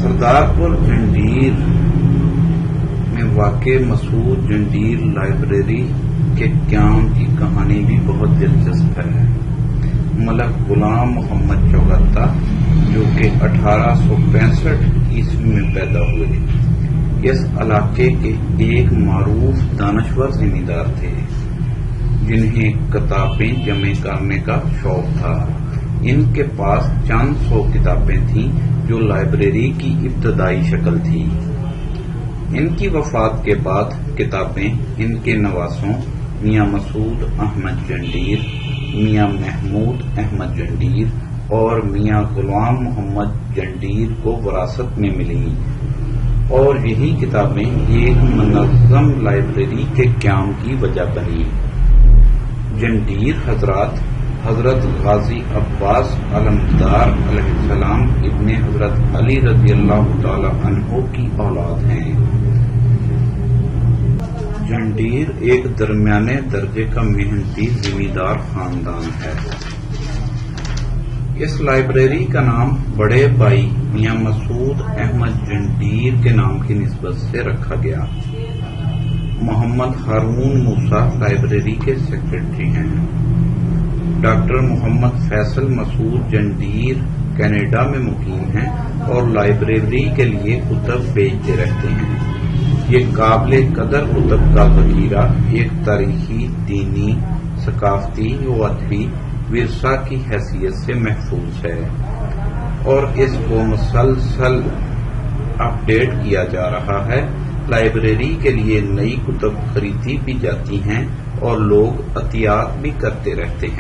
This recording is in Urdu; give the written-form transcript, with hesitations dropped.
سردارپور جنڈیر میں واقع مسعود جنڈیر لائبریری کے قیام کی کہانی بھی بہت دلچسپ ہے۔ ملک غلام محمد چوگتا جو کہ 1865 عیسوی میں پیدا ہوئے، اس علاقے کے ایک معروف دانشور زمیندار تھے جنہیں کتابیں جمع کرنے کا شوق تھا۔ ان کے پاس چند سو کتابیں تھیں جو لائبریری کی ابتدائی شکل تھی۔ ان کی وفات کے بعد کتابیں ان کے نواسوں میاں مسعود احمد جنڈیر، میاں محمود احمد جنڈیر اور میاں غلام محمد جنڈیر کو وراثت میں ملیں، اور یہی کتابیں ایک منظم لائبریری کے قیام کی وجہ بنی۔ جنڈیر حضرات حضرت غازی عباس علمدار علیہ السلام ابن حضرت علی رضی اللہ تعالی عنہ کی اولاد ہیں۔ جنڈیر ایک درمیانے درجے کا محنتی زمیندار خاندان ہے۔ اس لائبریری کا نام بڑے بھائی میاں مسعود احمد جنڈیر کے نام کی نسبت سے رکھا گیا۔ محمد ہارون موسیٰ لائبریری کے سیکرٹری ہیں۔ ڈاکٹر محمد فیصل مسعود جنڈیر کینیڈا میں مقیم ہیں اور لائبریری کے لیے کتب بھیجتے رہتے ہیں۔ یہ قابل قدر کتب کا ذخیرہ ایک تاریخی، دینی، ثقافتی و ادبی ورثہ کی حیثیت سے محفوظ ہے، اور اس کو مسلسل اپ ڈیٹ کیا جا رہا ہے۔ لائبریری کے لیے نئی کتب خریدی بھی جاتی ہیں اور لوگ عطیات بھی کرتے رہتے ہیں۔